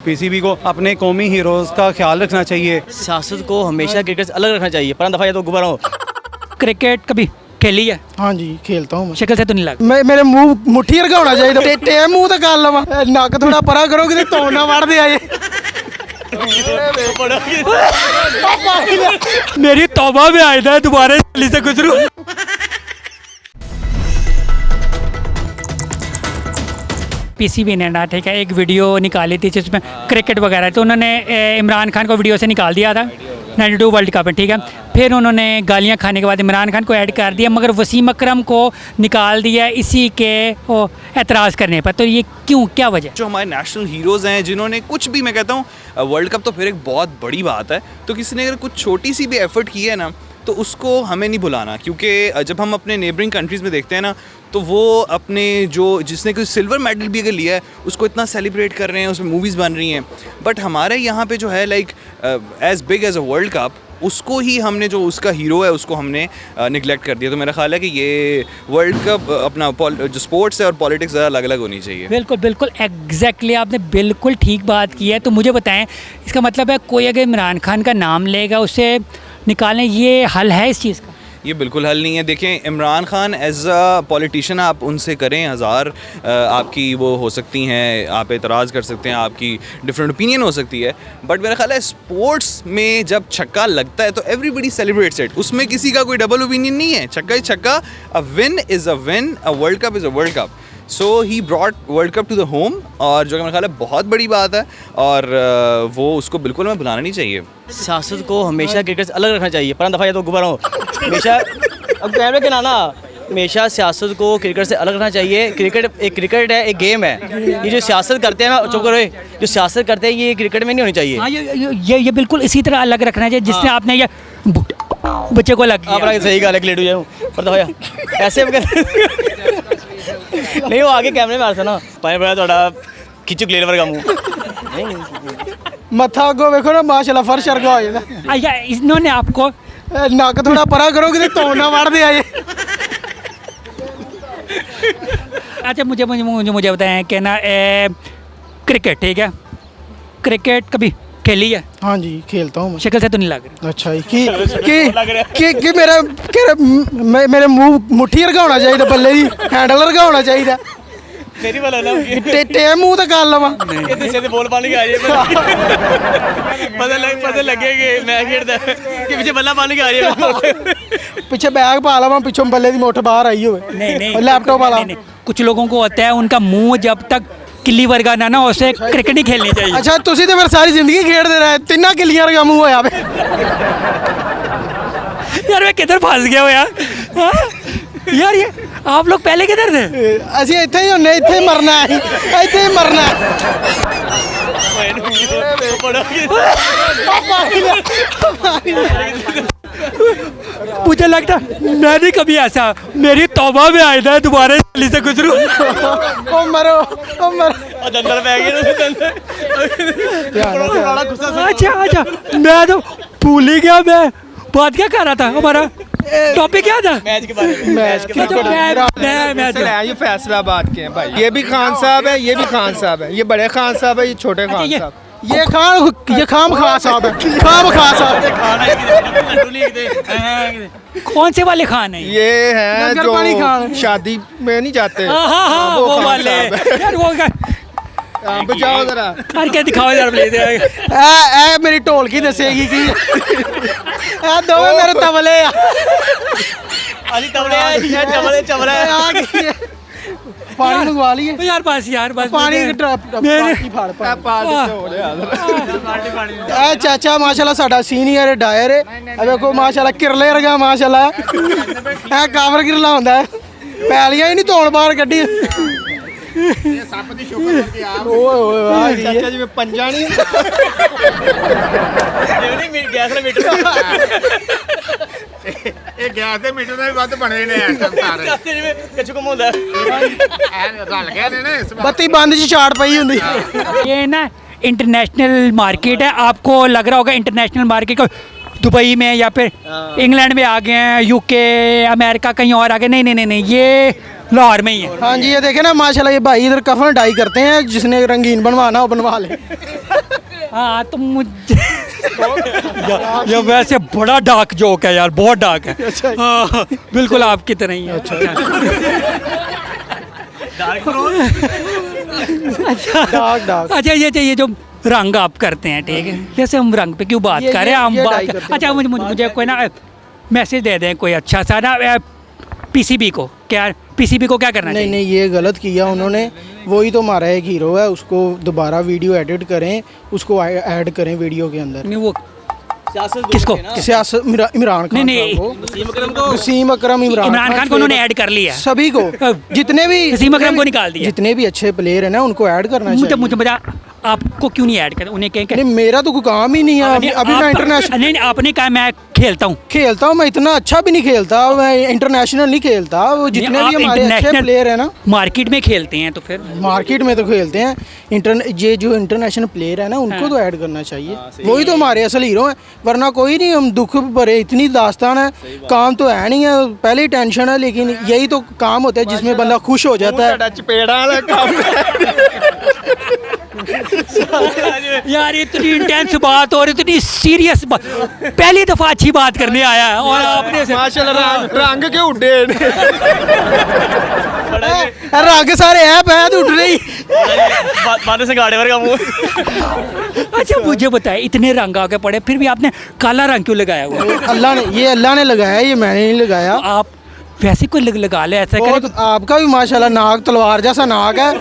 PCB को अपने कौमी हीरोज़ का ख्याल रखना चाहिए। सियासत को हमेशा क्रिकेट से अलग रखना चाहिए। पर दफ़ा या तो गुब्बारा हो। क्रिकेट कभी खेली है? हाँ जी खेलता हूँ शक्ल से तो नहीं लग। मेरे मुंह मुट्ठी रखा होना चाहिए टे मुंह तो कर लवा नक थोड़ा परा करो कि तो ना वड़ दे आए मेरी तौबा में आया था दोबारा से गुजरू। पीसीबी ने ना ठीक है एक वीडियो निकाली थी जिसमें क्रिकेट वगैरह, तो उन्होंने इमरान खान को वीडियो से निकाल दिया था 92 वर्ल्ड कप में, ठीक है। फिर उन्होंने गालियां खाने के बाद इमरान खान को ऐड कर दिया, मगर वसीम अकरम को निकाल दिया इसी के एतराज़ करने पर। तो ये क्यों, क्या वजह? जो हमारे नेशनल हीरोज़ हैं जिन्होंने कुछ भी, मैं कहता हूँ वर्ल्ड कप तो फिर एक बहुत बड़ी बात है, तो किसी ने अगर कुछ छोटी सी भी एफर्ट की है ना तो उसको हमें नहीं भुलाना, क्योंकि जब हम अपने नेबरिंग कंट्रीज़ में देखते हैं ना तो वो अपने जिसने कोई सिल्वर मेडल भी अगर लिया है उसको इतना सेलिब्रेट कर रहे हैं, उसमें मूवीज़ बन रही हैं। बट हमारे यहाँ पे जो है like as big as a world cup, उसको ही हमने, जो उसका हीरो है उसको हमने निगलेक्ट कर दिया। तो मेरा ख्याल है कि ये वर्ल्ड कप अपना जो स्पोर्ट्स है और पॉलिटिक्स अलग अलग होनी चाहिए। बिल्कुल बिल्कुल एग्जैक्टली, आपने बिल्कुल ठीक बात की है। तो मुझे बताएं, इसका मतलब है कोई अगर इमरान खान का नाम लेगा उसे निकालें, ये हल है इस चीज़ का? ये बिल्कुल हल नहीं है। देखें, Imran Khan as a politician आप उनसे करें, हज़ार आपकी वो हो सकती हैं, आप एतराज़ कर सकते हैं, आपकी डिफरेंट ओपिनियन हो सकती है, बट मेरा ख्याल है स्पोर्ट्स में जब छक्का लगता है तो एवरीबडी सेलिब्रेट्स इट, उसमें किसी का कोई डबल ओपिनियन नहीं है। छक्का ही छक्का, a win is a win, a world cup is a world cup. So he brought world cup to the home, और जो मेरा ख्याल है बहुत बड़ी बात है, और वो उसको बिल्कुल हमें भुलाना नहीं चाहिए। सियासत को हमेशा क्रिकेट से अलग रखना चाहिए। पर दफ़ा या तो गुब्बारा हो हमेशा, अब कैमरे के ना हमेशा सियासत को क्रिकेट से अलग रखना चाहिए। क्रिकेट है, एक गेम है। ये जो सियासत करते हैं ना, चुप करो, जो सियासत करते हैं ये क्रिकेट में नहीं होनी चाहिए। हाँ, ये बिल्कुल इसी तरह अलग रखना चाहिए जिसने आपने ये बच्चे को लग आप सही गाल लेट हो जाऊँ, पर दफ़ा ऐसे नहीं, वो आगे कैमरे में आ ना पानी पड़ा थोड़ा खिंचू क्लियर वर्गा मुँह मत्था अगो वेखो ना माशाल्लाह फर्श वर्गा हो जाता। अच्छा, इन्होंने आपको नक थोड़ा परा करो कि तो ना वड़ दे आए। अच्छा, मुझे बताएं कि ना क्रिकेट, ठीक है, क्रिकेट कभी खेली है? हाँ जी खेलता हूँ। शक्ल से तो नहीं लग रही। अच्छा कि मेरे मुंह मुट्ठी रखा होना चाहिए, बल्ले दी हैंडल रखा होना चाहिए। मेरी वाला ना टे मुंह तो कर लवा से बोल पानी आ रही पता लगेगा मैं खेलता कि पीछे बल्ला पानी आ रही है, पीछे बैग पा लवा, पीछे बल्ले दी मोटर बाहर आई हुए। नहीं लैपटॉप वाला। कुछ लोगों को होता है उनका मुंह जब तक किली वर्गा ना उसे क्रिकेट नहीं खेलनी चाहिए। अच्छा, तुसी तो फिर सारी जिंदगी खेलते रहे, तिना किलियां वर्गा मुंह होया बे। यार मैं किधर फंस गया हो यार? यार ये आप लोग पहले किधर थे? असी इत्थे ही होने, इत्थे ही मरना है, इत्थे ही मरना है। मुझे लगता मैं नहीं कभी ऐसा, मेरी तौबा में आया था दोबारा से गुजरू। ओ मरो। अच्छा, मैं तो भूल ही गया, मैं बात क्या कर रहा था, हमारा टॉपिक क्या था? मैच के बारे में। ये फैसलाबाद के हैं भाई, ये भी खान साहब है, ये भी खान साहब है, ये बड़े खान साहब है, ये छोटे खान साहब, ये खाम खा साहब है, खाम खा साहब। कौन से वाले खान है? ये हैं जो शादी में नहीं जाते। हाँ, वो वाले यार, वो बजाओ जरा, करके दिखाओ यार प्लीज। ए मेरी ढोलकी दसेगी कि दोवे मेरे तबले आ। अली तबले चमड़े पानी मंगवा लिए यार, बस पानी चाचा माशाल्लाह साडा सीनियर डायर है। देखो माशाल्लाह किरले रगा, माशाल्लाह ए कावर किरला होंदा है, पैलियां ही नहीं धोण बाहर कड्डी। सप दी शुक्र करके आप चाचा जी में पंजा नहीं गैस दा मीटर ਇਹ ਗੈਸ ਦੇ ਮੀਟਰ ਨਾਲ ਵੱਧ ਬਣੇ ਨੇ ਸਾਰੇ ਜਿਵੇਂ ਕੱਚੂ ਘੁੰਮਾਉਂਦਾ ਰਲ ਗਏ ਨੇ ਇਸ ਵਾਰ। बत्ती बंद च चाड़ पई हुंदी। ये ना इंटरनेशनल मार्केट है, आपको लग रहा होगा इंटरनेशनल मार्केट को दुबई में या फिर इंग्लैंड में आ गए हैं, यूके, अमेरिका कहीं और आ गए। नहीं, ये लाहौर में ही है। हाँ जी, ये देखे ना माशाल्लाह, ये भाई इधर कफन डाई करते हैं, जिसने रंगीन बनवाना हो बनवा ले। हाँ तो मुझे ये वैसे बड़ा डार्क जोक है यार, बहुत डार्क है। अच्छा। हाँ, बिल्कुल आपकी तरह ही है। Dark dark. अच्छा ये जो रंग आप करते हैं, ठीक है, जैसे हम रंग पे क्यों बात कर रहे हैं, हम ये बात डाई करते हैं। अच्छा मुझे कोई ना मैसेज दे दें कोई अच्छा सा ना पीसीबी को, क्या पीसीबी को क्या करना नहीं चाहिए? नहीं, ये गलत किया उन्होंने। वही तो हमारा एक हीरो है, उसको दोबारा वीडियो एडिट करें, उसको ऐड करें वीडियो के अंदर। नहीं वो सियासत किसको? सियासत इमरान खान नहीं, साहब को, वसीम अकरम इमरान खान को उन्होंने ऐड कर लिया है। सभी को, जितने भी वसीम अकरम को निकाल दिया। जितने भी अच्छे प्लेयर हैं ना, उनको ऐड करना चाहिए। मुझे बता आपको क्यों नहीं ऐड कर, उन्हें कहें नहीं, मेरा तो कोई काम ही नहीं है अभी मैं इंटरनेशनल नहीं आपने कहा मैं खेलता हूँ। खेलता हूँ, मैं इतना अच्छा भी नहीं खेलता, मैं इंटरनेशनल नहीं खेलता। वो जितने भी हमारे अच्छे प्लेयर हैं ना, मार्केट में खेलते हैं, तो फिर मार्केट में तो खेलते हैं। ये जो इंटरनेशनल प्लेयर है ना, उनको तो ऐड करना चाहिए। वही तो हमारे असल हीरो हैं, वरना कोई नहीं। हम दुख भरे इतनी दास्तान है, काम तो है नहीं है, पहले ही टेंशन है, लेकिन यही तो काम होता है जिसमें बंदा खुश हो जाता है। चपेड़ा वाला काम यार इतनी इंटेंस बात और इतनी सीरियस बात, पहली दफा अच्छी बात करने आया है और आपने माशाल्लाह रंग के उड्डे रंग सारे ऐप है तो उठ रही। बातें से गाड़े भर का मुंह। अच्छा मुझे बताए, इतने रंग आके पड़े फिर भी आपने काला रंग क्यों लगाया हुआ? अल्लाह ने लगाया, ये मैंने नहीं लगाया। आप वैसे कोई लगा ले, ऐसा और करे। आपका भी माशाल्लाह नाक तलवार जैसा नाक है,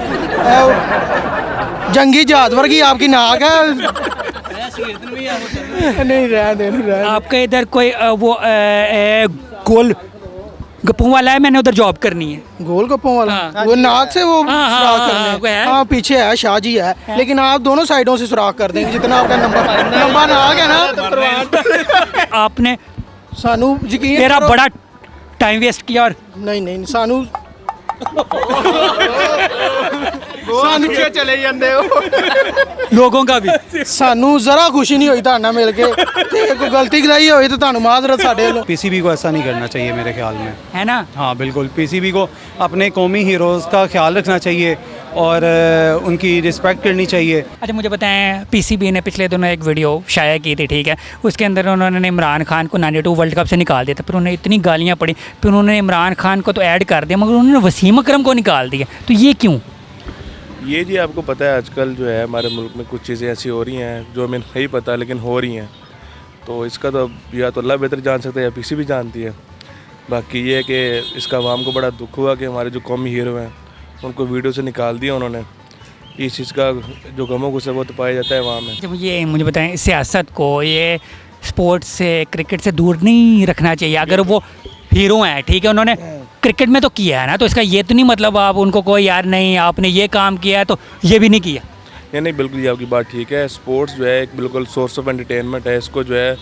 जंगी जानवर की आपकी नाक है। नहीं रह आपका इधर कोई गोल गप्पों वाला है, मैंने उधर जॉब करनी है। गोल गप्पों वाला, हाँ। वो नाक से वो हाँ, हाँ, सुराख हाँ, करने है। हाँ, पीछे है, शाहजी है, लेकिन आप दोनों साइडों से सुराख कर देंगे, जितना आपका लंबा नाक है ना। आपने सानू यकीन मेरा करो। बड़ा टाइम वेस्ट किया और नहीं सानू नीचे चले जाते हो। लोगों का भी सानू जरा खुशी नहीं हुई ताना मिल के, ते कोई गलती कराई होई तो तानू माजरत साडे ਵੱਲੋਂ। पीसीबी को ऐसा नहीं करना चाहिए मेरे ख्याल में। है ना। हाँ बिल्कुल, पीसीबी को अपने कौमी हीरोज़ का ख्याल रखना चाहिए और उनकी रिस्पेक्ट करनी चाहिए। अच्छा मुझे बताएं, पीसीबी ने पिछले दिनों एक वीडियो शाया की थी, ठीक है, उसके अंदर उन्होंने इमरान खान को 92 वर्ल्ड कप से निकाल दिया था, फिर उन्हें इतनी गालियाँ पड़ी, फिर उन्होंने इमरान खान को तो ऐड कर दिया, मगर उन्होंने वसीम अकरम को निकाल दिया, तो ये क्यों? ये जी आपको पता है आजकल जो है हमारे मुल्क में कुछ चीज़ें ऐसी हो रही हैं जो हमें नहीं पता लेकिन हो रही हैं, तो इसका तो या तो अल्लाह बेहतर जान सकता है या पीसीबी जानती है। बाकी ये है कि इसका अवाम को बड़ा दुख हुआ कि हमारे जो कौमी हीरो हैं उनको वीडियो से निकाल दिया उन्होंने। इस चीज़ का जो गमो गुस्सा वो तो पाया जाता है अवाम में। जब मुझे बताएं, सियासत को ये स्पोर्ट्स से, क्रिकेट से दूर नहीं रखना चाहिए? अगर वो हीरो हैं, ठीक है, उन्होंने क्रिकेट में तो किया है ना, तो इसका ये तो नहीं मतलब आप उनको कोई यार नहीं आपने ये काम किया है तो ये भी नहीं किया। नहीं बिल्कुल ये आपकी बात ठीक है। स्पोर्ट्स जो है एक बिल्कुल सोर्स ऑफ एंटरटेनमेंट है, इसको जो है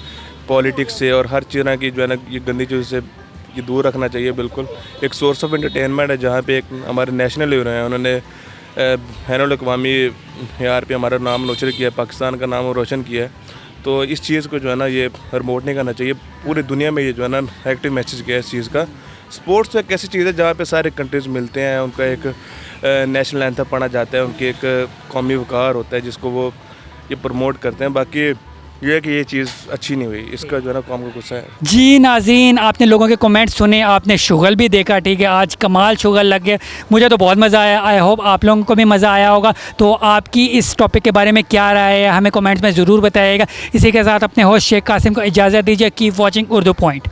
पॉलिटिक्स से और हर चीज़ की जो है ना ये गंदी चीज़ से ये दूर रखना चाहिए। बिल्कुल एक सोर्स ऑफ एंटरटेनमेंट है जहाँ पे एक हमारे नेशनल हीरो हैं, उन्होंने बैनुल अक़वामी यार पे हमारा नाम रोशन किया है, पाकिस्तान का नाम रोशन किया है, तो इस चीज़ को जो है ना ये प्रमोट नहीं करना चाहिए। पूरी दुनिया में ये जो है ना एक्टिव मैसेज किया है इस चीज़ का। स्पोर्ट्स तो एक ऐसी चीज़ है जहाँ पे सारे कंट्रीज़ मिलते हैं, उनका एक नेशनल एंथम पढ़ा जाता है, उनकी एक कौमी वक़ार होता है जिसको वो ये प्रमोट करते हैं। बाकी ये है कि ये चीज़ अच्छी नहीं हुई, इसका जो है ना कौम को गुस्सा है। जी नाज़रीन, आपने लोगों के कमेंट सुने, आपने शुगल भी देखा, ठीक है, आज कमाल शुगल लग गया, मुझे तो बहुत मज़ा आया। आई होप आप लोगों को भी मज़ा आया होगा। तो आपकी इस टॉपिक के बारे में क्या राय है हमें कमेंट्स में ज़रूर बताइएगा। इसी के साथ अपने होस्ट शेख कासिम को इजाज़त दीजिए। Keep watching Urdu point.